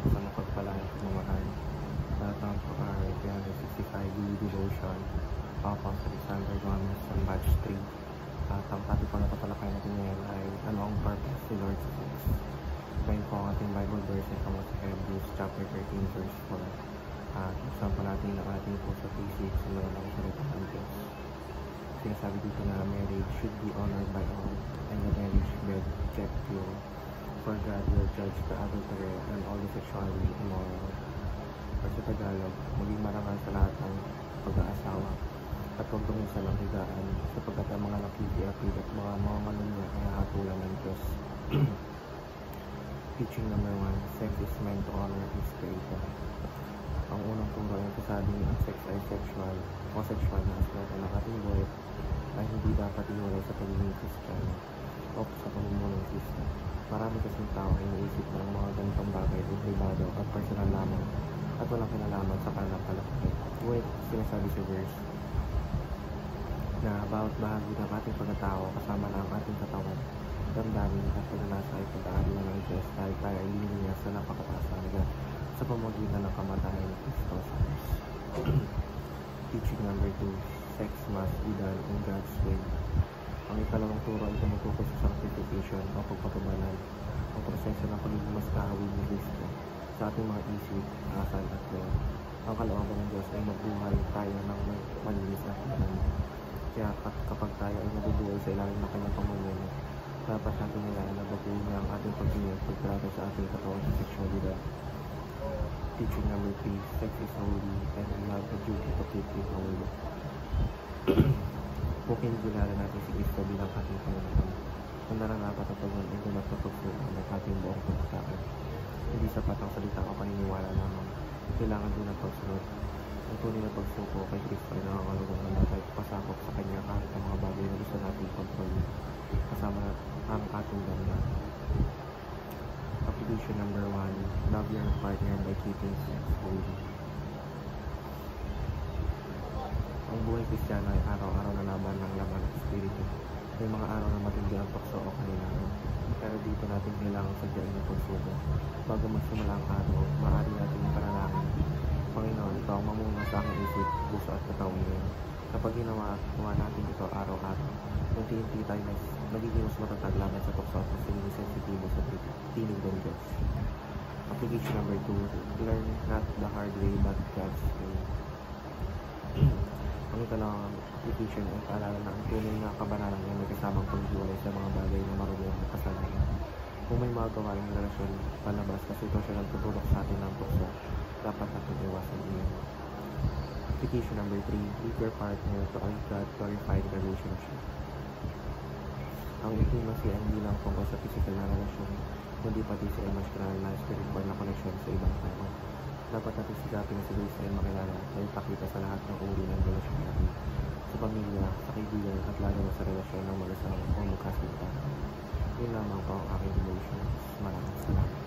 at sa mapagpalang pagmamahal. Talatang 365 daily devotion of Alexander Gomez from batch 3. At ang topic po na tatalakay natin ngayon ay ano ang purpose ni Lord's Six. Ngayon po ang ating Bible verse ay tungkol sa Hebrews chapter 13 verse 4. At buksan po natin ang ating po sa thesis na ng salita ng Diyos. Sinasabi dito na marriage should be honored by all, and the marriage bed kept pure, for God will judge the adulterer and all the sexually immoral. Or sa Tagalog, maging marangal sa lahat ng pag-aasawa at huwag duminsan ang higaan, sapagkat ang mga nakikiapid at mga manunya ay hatulan ng Diyos. Teaching number 1, sex is meant to honor its creator. Ang unang turo ay nasasabing ang sex ay sexual o sexual na aspect ng ating buhay ay hindi dapat iwalay sa pagiging Kristiyano o sa pamumuno ng Kristo. Marami kasing tao ay naisip na ang mga ganitong bagay ay pribado at personal lamang at walang kinalaman sa kanilang kalakaran. Ngunit sinasabi sa verse na bawat bahagi ng ating pagkatao kasama na ang ating katawan, damdamin at pagnanasa ay pag-aarilan ng Diyos dahil tayo ay linya sa napakataas na halaga sa pamamagitan ng kamatayan ng Kristo sa Diyos. Teaching number 2, sex must be done in God's way. Ang ikalawang turo ay tumutukoy sa sanctification o pagpapabanal, ang proseso ng pagiging mas kahawig ni Kristo sa ating mga isip, asal at loob. Ang kalooban ng Diyos ay mabuhay tayo ng malinis na kanan. Kaya kapag tayo ay nabubuhay sa ilalim ng kanyang pamumuno, dapat natin nilayan na baguhin niya ang ating pagtingin at pagtrato sa ating katawan sa sexualidad. Teaching number 3, sex is holy and we have a duty to keep it holy. Kung kinigilala natin si Kristo bilang ating Panginoon, ang nararapat at pagod ay gulat na pagsukan ng ating buong pagkakao. Hindi sapat ang salita o paniniwala lamang. Kailangan din ang pagsunod. Ang tunay na pagsuko kay Kristo ay nangangalagang na tayo pasakop sa Kanya kahit ang mga bagay na gusto natin kontrolin, kasama na ang ating damdamin. Application number 1, love your partner by keeping sex holy. Ang buhay Kristiyano ay araw-araw na laban ng laman at espiritu. May mga araw na matindi ang tukso o kanilangan, pero dito natin kailangan sadyain ng pagsuko. Bago magsimula ang araw, maaari natin ipanalangin. Panginoon, ikaw ang mamuno sa aking isip, puso at katawan ngayon. Kapag ginawa natin ito araw-araw, unti-unti tayo magiging mas matatag laban sa tukso at mas magiging sensitibo sa tinig ng Diyos. Application number 2, learn not the hard way but God's way. Ang ikalawang application ay paalala na ang tunay na kabanalan ay may kasamang paghiwalay sa mga bagay na marunong at kasalanan. Kung may mga gawaing relasyon palabas na sitwasyon ang tutulok sa atin ng tukso, dapat natin iwasan iyon. Application number 3, leave your partner to a God-glorified relationship. Ang intimacy ay hindi lang tungkol sa physical na relasyon, kundi pati sa emotional na spiritual na connection sa ibang tao. Dapat natin sigapin na si Kristo ay makilala at ipakita sa lahat ng uri ng relasyon natin, sa pamilya, sa kaibigan, at lalo na sa relasyon ng mag-asawa o magkasintahan. Yun lamang po ang aking devotion. Maraming salamat.